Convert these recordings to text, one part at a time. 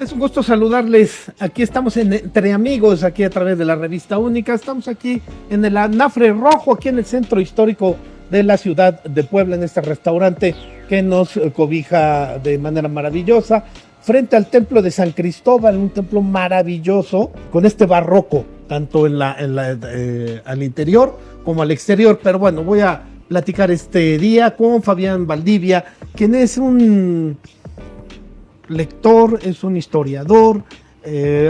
Es un gusto saludarles. Aquí estamos entre amigos, aquí a través de la Revista Única. Estamos aquí en el Anafre Rojo, aquí en el centro histórico de la ciudad de Puebla, en este restaurante que nos cobija de manera maravillosa, frente al templo de San Cristóbal, un templo maravilloso, con este barroco, tanto al interior como al exterior. Pero bueno, voy a platicar este día con Fabián Valdivia, quien es un lector, es un historiador,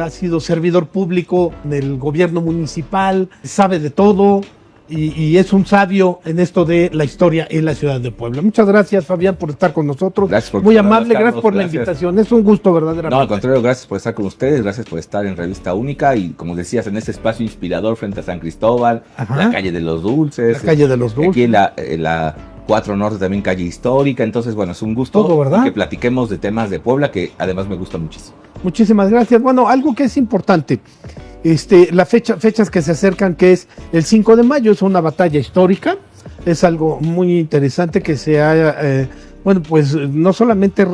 ha sido servidor público del gobierno municipal, sabe de todo y es un sabio en esto de la historia en la ciudad de Puebla. Muchas gracias, Fabián, por estar con nosotros. Gracias por muy amable, Carlos, gracias por la invitación. Es un gusto, verdaderamente. No, al contrario, gracias por estar con ustedes, gracias por estar en Revista Única y, como decías, en este espacio inspirador frente a San Cristóbal, la calle de los Dulces. La calle de los Dulces. Aquí en la 4 Norte también calle histórica. Entonces, bueno, es un gusto todo, ¿verdad? Que platiquemos de temas de Puebla que además me gusta muchísimo. Muchísimas gracias. Bueno, algo que es importante, fechas que se acercan, que es el 5 de mayo, es una batalla histórica, es algo muy interesante que se haya, bueno, pues no solamente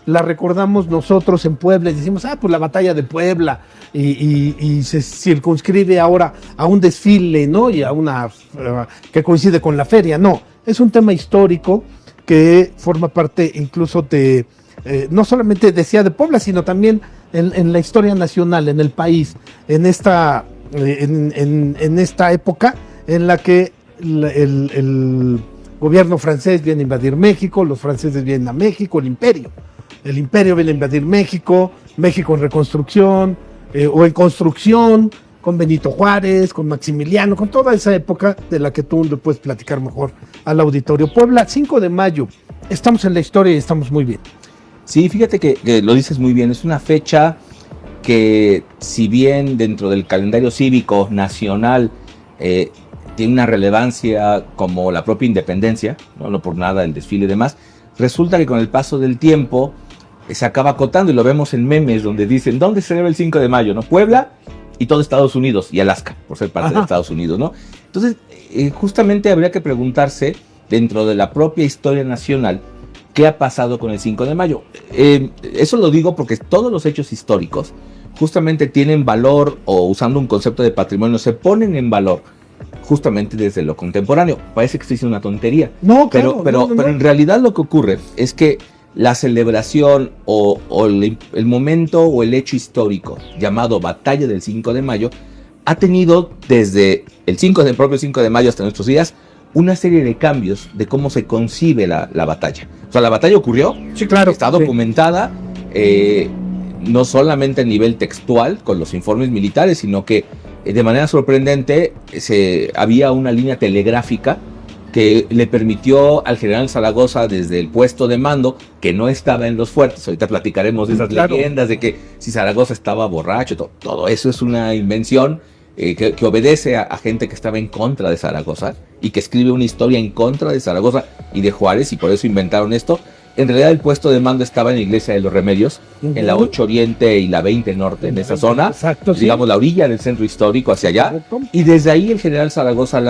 la recordamos nosotros en Puebla y decimos, pues la batalla de Puebla, y se circunscribe ahora a un desfile, ¿no? Y a una que coincide con la feria. No, es un tema histórico que forma parte incluso de, no solamente decía de Puebla, sino también en la historia nacional, en el país, en esta época en la que el gobierno francés viene a invadir México, los franceses vienen a México, el imperio viene a invadir México en reconstrucción o en construcción, con Benito Juárez, con Maximiliano, con toda esa época de la que tú le puedes platicar mejor al auditorio. Puebla, 5 de mayo, estamos en la historia y estamos muy bien. Sí, fíjate que lo dices muy bien, es una fecha que, si bien dentro del calendario cívico nacional tiene una relevancia como la propia independencia, no por nada el desfile y demás, resulta que con el paso del tiempo se acaba acotando, y lo vemos en memes donde dicen, ¿dónde se celebra el 5 de mayo? ¿No? Puebla y todo Estados Unidos, y Alaska, por ser parte de Estados Unidos, ¿no? Entonces, justamente habría que preguntarse, dentro de la propia historia nacional, ¿qué ha pasado con el 5 de mayo? Eso lo digo porque todos los hechos históricos justamente tienen valor, o usando un concepto de patrimonio, se ponen en valor justamente desde lo contemporáneo. Parece que estoy diciendo una tontería. No, claro, pero en realidad lo que ocurre es que la celebración o el momento o el hecho histórico llamado Batalla del 5 de mayo ha tenido desde el propio 5 de mayo hasta nuestros días una serie de cambios de cómo se concibe la batalla. O sea, la batalla ocurrió, sí, claro, está documentada, no solamente a nivel textual con los informes militares, sino que de manera sorprendente había una línea telegráfica que le permitió al general Zaragoza, desde el puesto de mando, que no estaba en los fuertes. Ahorita platicaremos de esas leyendas de que si Zaragoza estaba borracho, todo eso es una invención que obedece a gente que estaba en contra de Zaragoza y que escribe una historia en contra de Zaragoza y de Juárez, y por eso inventaron esto. En realidad el puesto de mando estaba en la Iglesia de los Remedios, en la 8 Oriente y la 20 Norte, en esa zona, exacto, digamos, sí, la orilla del centro histórico hacia allá. Correcto. Y desde ahí el general Zaragoza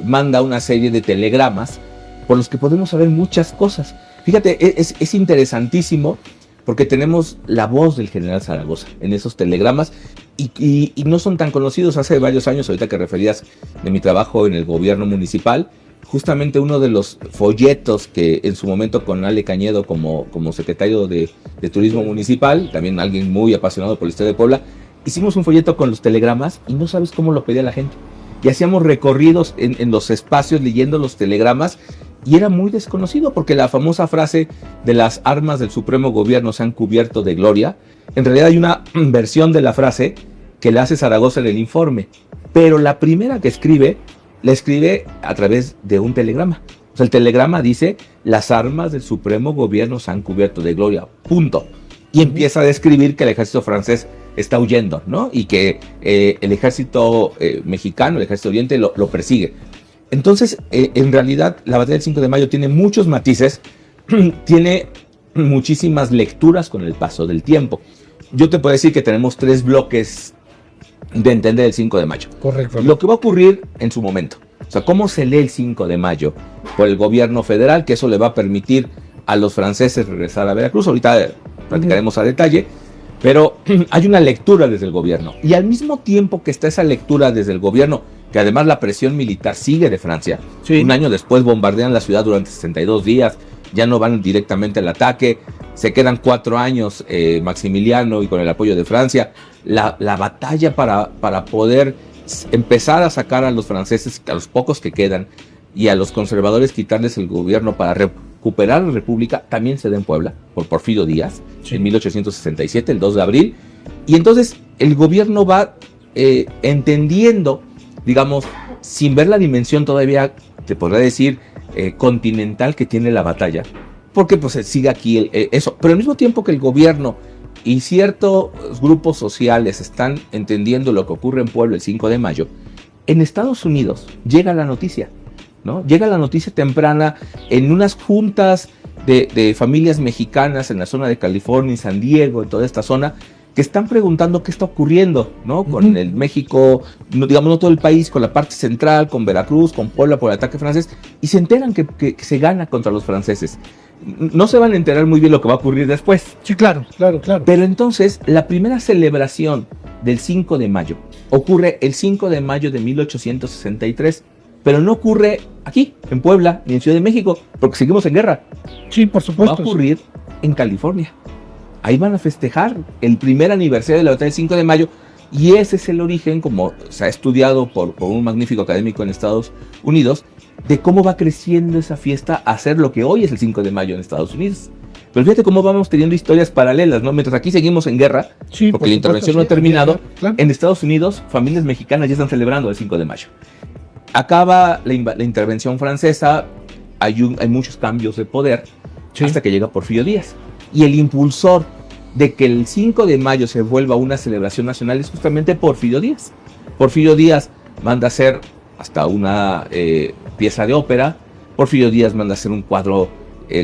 manda una serie de telegramas por los que podemos saber muchas cosas. Fíjate, es interesantísimo porque tenemos la voz del general Zaragoza en esos telegramas y no son tan conocidos. Hace varios años, ahorita que referías de mi trabajo en el gobierno municipal, justamente uno de los folletos que en su momento, con Ale Cañedo como secretario de Turismo Municipal, también alguien muy apasionado por la historia de Puebla, hicimos un folleto con los telegramas y no sabes cómo lo pedía la gente. Y hacíamos recorridos en los espacios leyendo los telegramas, y era muy desconocido porque la famosa frase de las armas del supremo gobierno se han cubierto de gloria, en realidad hay una versión de la frase que le hace Zaragoza en el informe, pero la primera que escribe, la escribe a través de un telegrama. O sea, el telegrama dice, las armas del supremo gobierno se han cubierto de gloria, punto. Y empieza a describir que el ejército francés está huyendo, ¿no? Y que el ejército mexicano, el ejército oriente, lo persigue. Entonces, en realidad, la batalla del 5 de mayo tiene muchos matices, tiene muchísimas lecturas con el paso del tiempo. Yo te puedo decir que tenemos 3 bloques de entender el 5 de mayo. Correcto. Lo que va a ocurrir en su momento. O sea, cómo se lee el 5 de mayo por el gobierno federal, que eso le va a permitir a los franceses regresar a Veracruz. Ahorita platicaremos a detalle, pero hay una lectura desde el gobierno. Y al mismo tiempo que está esa lectura desde el gobierno, que además la presión militar sigue de Francia, un año después bombardean la ciudad durante 62 días, ya no van directamente al ataque, se quedan 4 años Maximiliano y con el apoyo de Francia, la batalla para poder empezar a sacar a los franceses, a los pocos que quedan, y a los conservadores quitarles el gobierno para recuperar la república, también se da en Puebla, por Porfirio Díaz, en 1867, el 2 de abril, y entonces el gobierno va entendiendo, digamos, sin ver la dimensión todavía, te podría decir, continental que tiene la batalla, porque pues sigue aquí eso, pero al mismo tiempo que el gobierno y ciertos grupos sociales están entendiendo lo que ocurre en Puebla el 5 de mayo, en Estados Unidos llega la noticia, ¿no? Llega la noticia temprana en unas juntas de familias mexicanas en la zona de California, en San Diego, en toda esta zona, que están preguntando qué está ocurriendo, ¿no? Con el México, digamos, no todo el país, con la parte central, con Veracruz, con Puebla por el ataque francés, y se enteran que se gana contra los franceses. No se van a enterar muy bien lo que va a ocurrir después. Sí, claro. Pero entonces, la primera celebración del 5 de mayo ocurre el 5 de mayo de 1863, pero no ocurre aquí, en Puebla, ni en Ciudad de México, porque seguimos en guerra. Sí, por supuesto. Va a ocurrir en California. Ahí van a festejar el primer aniversario de la batalla del 5 de mayo, y ese es el origen, como se ha estudiado por un magnífico académico en Estados Unidos, de cómo va creciendo esa fiesta a ser lo que hoy es el 5 de mayo en Estados Unidos. Pero fíjate cómo vamos teniendo historias paralelas, ¿no? Mientras aquí seguimos en guerra, porque la intervención no ha terminado, claro. En Estados Unidos, familias mexicanas ya están celebrando el 5 de mayo. Acaba la intervención francesa, hay muchos cambios de poder, hasta que llega Porfirio Díaz. Y el impulsor de que el 5 de mayo se vuelva una celebración nacional es justamente Porfirio Díaz. Porfirio Díaz manda a hacer hasta una pieza de ópera. Porfirio Díaz manda a hacer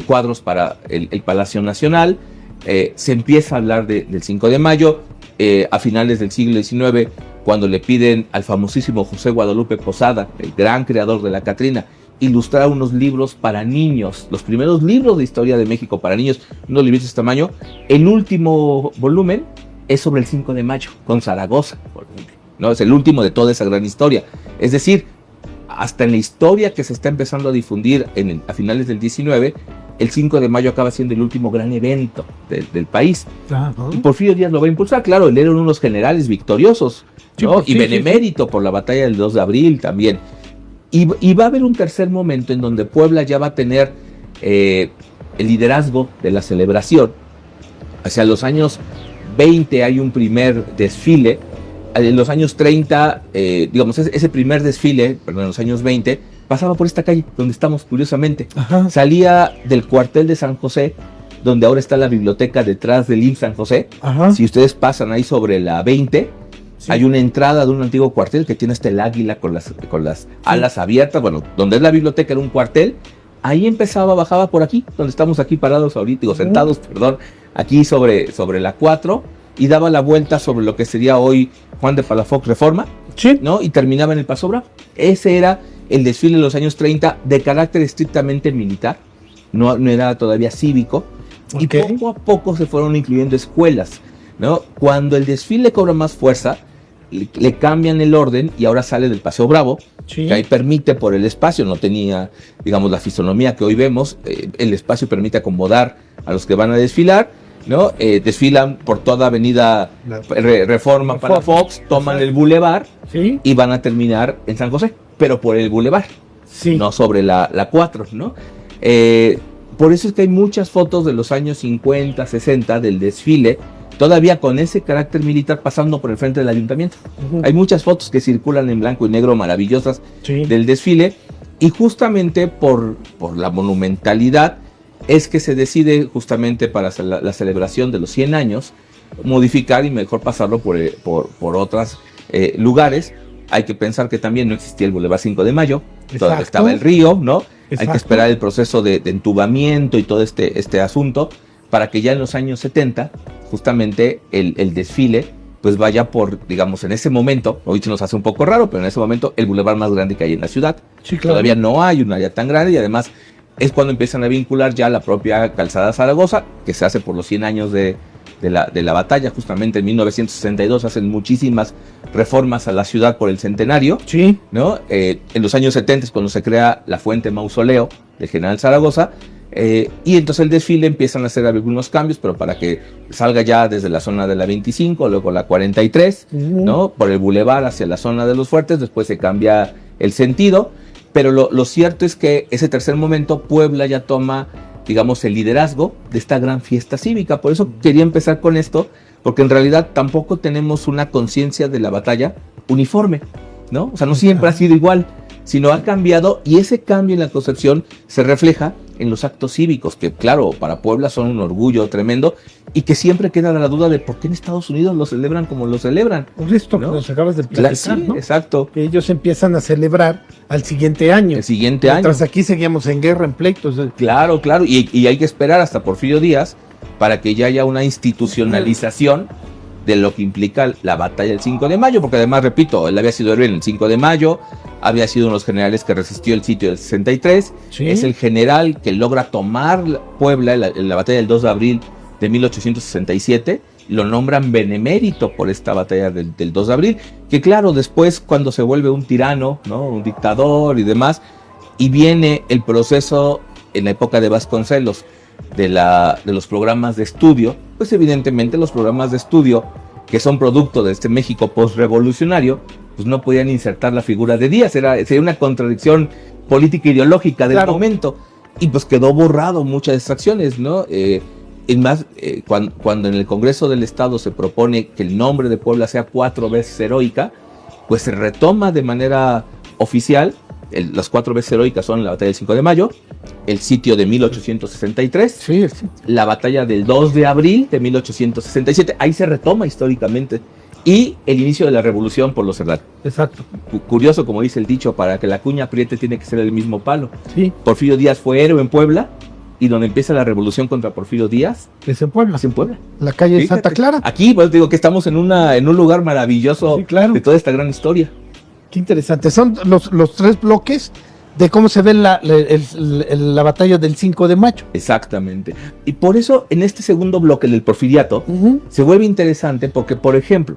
cuadros para el Palacio Nacional. Se empieza a hablar del 5 de mayo. A finales del siglo XIX, cuando le piden al famosísimo José Guadalupe Posada, el gran creador de la Catrina, ilustrar unos libros para niños, los primeros libros de historia de México para niños, unos libros de este tamaño. El último volumen es sobre el 5 de mayo, con Zaragoza, por ejemplo, ¿no? Es el último de toda esa gran historia. Es decir, hasta en la historia que se está empezando a difundir a finales del 19, el 5 de mayo acaba siendo el último gran evento del país. Y Porfirio Díaz lo va a impulsar. Claro, él era uno de los generales victoriosos, ¿no? Y benemérito por la batalla del 2 de abril también. Y va a haber un tercer momento en donde Puebla ya va a tener el liderazgo de la celebración. Hacia los años 20 hay un primer desfile. En los años 30, digamos, ese primer desfile, perdón, en los años 20, pasaba por esta calle donde estamos, curiosamente. Salía del cuartel de San José, donde ahora está la biblioteca detrás del IMSS San José. Si ustedes pasan ahí sobre la 20, hay una entrada de un antiguo cuartel que tiene el águila con las alas abiertas. Bueno, donde es la biblioteca era un cuartel. Ahí bajaba por aquí, donde estamos aquí parados ahorita, sentados, perdón, aquí sobre la 4, y daba la vuelta sobre lo que sería hoy Juan de Palafox Reforma, ¿no? Y terminaba en el Paso Bravo. Ese era el desfile de los años 30, de carácter estrictamente militar, no era todavía cívico, y poco a poco se fueron incluyendo escuelas, ¿no? Cuando el desfile cobra más fuerza, le cambian el orden y ahora sale del Paseo Bravo, que ahí permite por el espacio, no tenía, digamos, la fisonomía que hoy vemos, el espacio permite acomodar a los que van a desfilar, ¿no? Desfilan por toda avenida Reforma para Fox, toman el bulevar y van a terminar en San José, pero por el bulevar, no sobre la 4, ¿no? Por eso es que hay muchas fotos de los años 50, 60 del desfile, todavía con ese carácter militar pasando por el frente del ayuntamiento. Hay muchas fotos que circulan en blanco y negro maravillosas del desfile, y justamente por la monumentalidad es que se decide justamente para la celebración de los 100 años modificar y mejor pasarlo por otros lugares. Hay que pensar que también no existía el Boulevard 5 de Mayo, todavía estaba el río, ¿no? Hay que esperar el proceso de entubamiento y todo este asunto para que ya en los años 70 justamente el desfile pues vaya por, digamos, en ese momento, hoy se nos hace un poco raro, pero en ese momento el bulevar más grande que hay en la ciudad. Todavía no hay un área tan grande, y además es cuando empiezan a vincular ya la propia Calzada Zaragoza, que se hace por los 100 años de la batalla. Justamente en 1962 hacen muchísimas reformas a la ciudad por el centenario, Sí. ¿no? En los años 70 es cuando se crea la fuente mausoleo del general Zaragoza, y entonces el desfile empiezan a hacer algunos cambios, pero para que salga ya desde la zona de la 25, luego la 43, ¿no? Por el bulevar hacia la zona de los fuertes, después se cambia el sentido, pero lo cierto es que ese tercer momento Puebla ya toma, digamos, el liderazgo de esta gran fiesta cívica. Por eso quería empezar con esto, porque en realidad tampoco tenemos una conciencia de la batalla uniforme, ¿no? O sea, no siempre ha sido igual, sino ha cambiado, y ese cambio en la concepción se refleja en los actos cívicos, que claro, para Puebla son un orgullo tremendo, y que siempre queda la duda de por qué en Estados Unidos lo celebran como lo celebran. Por esto ¿no? que nos acabas de platicar, Sí, ¿no? exacto. Que ellos empiezan a celebrar al siguiente año. El siguiente año. Mientras aquí seguíamos en guerra, en pleitos. Claro, y hay que esperar hasta Porfirio Díaz para que ya haya una institucionalización de lo que implica la batalla del 5 de mayo, porque además, repito, él había sido héroe en el 5 de mayo, había sido uno de los generales que resistió el sitio del 63, Sí. es el general que logra tomar Puebla en la batalla del 2 de abril de 1867, lo nombran benemérito por esta batalla del 2 de abril, que claro, después cuando se vuelve un tirano, ¿no? Un dictador y demás, y viene el proceso en la época de Vasconcelos, de los programas de estudio, pues evidentemente los programas de estudio que son producto de este México postrevolucionario, pues no podían insertar la figura de Díaz, sería una contradicción política ideológica del momento, y pues quedó borrado muchas de estas acciones, ¿no? Es más, cuando en el Congreso del Estado se propone que el nombre de Puebla sea 4 veces heroica, pues se retoma de manera oficial. Las 4 veces heroicas son la batalla del 5 de mayo, el sitio de 1863, Sí. la batalla del 2 de abril de 1867, ahí se retoma históricamente, y el inicio de la revolución por los Cerdán. Exacto. Curioso, como dice el dicho, para que la cuña apriete tiene que ser el mismo palo. Sí. Porfirio Díaz fue héroe en Puebla, y donde empieza la revolución contra Porfirio Díaz Es en Puebla. es en Puebla. La calle de Fíjate, Santa Clara. Aquí, pues digo que estamos en un lugar maravilloso, Sí, claro. de toda esta gran historia. Qué interesante. Son los 3 bloques de cómo se ve la batalla del 5 de mayo. Exactamente. Y por eso, en este segundo bloque del porfiriato, se vuelve interesante porque, por ejemplo,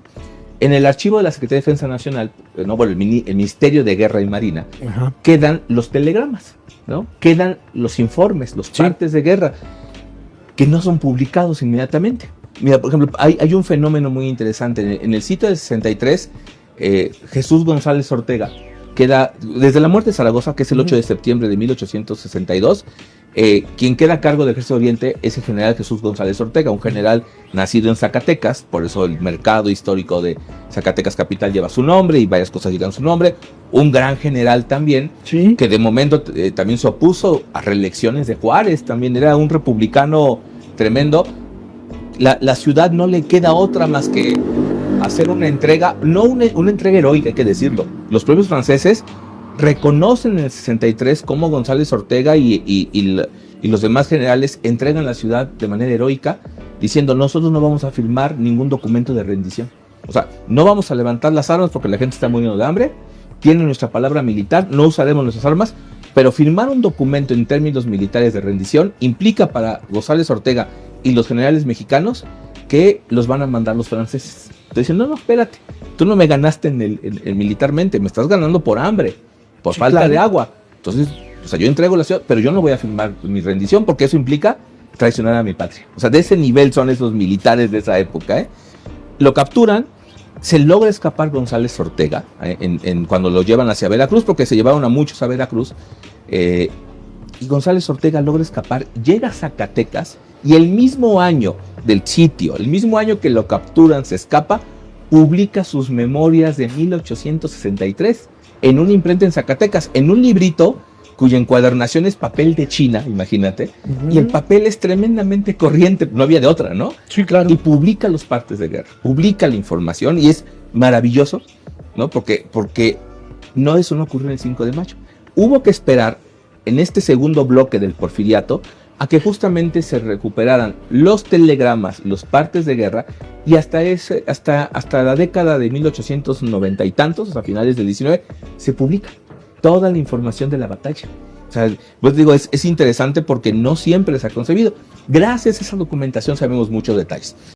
en el archivo de la Secretaría de Defensa Nacional, ¿no? Bueno, el Ministerio de Guerra y Marina, Ajá. quedan los telegramas, ¿no? Quedan los informes, los partes de guerra, que no son publicados inmediatamente. Mira, por ejemplo, hay un fenómeno muy interesante. En el sitio del 63, Jesús González Ortega queda, desde la muerte de Zaragoza, que es el 8 de septiembre de 1862, quien queda a cargo del Ejército Oriente es el general Jesús González Ortega, un general nacido en Zacatecas, por eso el mercado histórico de Zacatecas capital lleva su nombre y varias cosas llevan su nombre, un gran general también, Sí. que de momento también se opuso a reelecciones de Juárez, también era un republicano tremendo. La ciudad no le queda otra más que hacer una entrega, no una entrega heroica, hay que decirlo. Los propios franceses reconocen en el 63 cómo González Ortega y los demás generales entregan la ciudad de manera heroica, diciendo: nosotros no vamos a firmar ningún documento de rendición. O sea, no vamos a levantar las armas porque la gente está muriendo de hambre, tienen nuestra palabra militar, no usaremos nuestras armas, pero firmar un documento en términos militares de rendición implica para González Ortega y los generales mexicanos que los van a mandar los franceses. Entonces dicen: no, espérate, tú no me ganaste en militarmente, me estás ganando por hambre, por falta de agua. Entonces, o sea, yo entrego la ciudad, pero yo no voy a firmar mi rendición porque eso implica traicionar a mi patria. O sea, de ese nivel son esos militares de esa época, ¿eh? Lo capturan, se logra escapar González Ortega cuando lo llevan hacia Veracruz, porque se llevaron a muchos a Veracruz, y González Ortega logra escapar, llega a Zacatecas, y el mismo año del sitio, el mismo año que lo capturan, se escapa, publica sus memorias de 1863 en una imprenta en Zacatecas, en un librito cuya encuadernación es papel de China, imagínate, y el papel es tremendamente corriente, no había de otra, ¿no? Sí, claro. Y publica los partes de guerra, publica la información, y es maravilloso, ¿no? Porque no, eso no ocurrió en el 5 de mayo. Hubo que esperar en este segundo bloque del porfiriato a que justamente se recuperaran los telegramas, los partes de guerra, y hasta la década de 1890 y tantos, a finales del 19, se publica toda la información de la batalla. O sea, pues digo, es interesante porque no siempre se ha concebido. Gracias a esa documentación sabemos muchos detalles.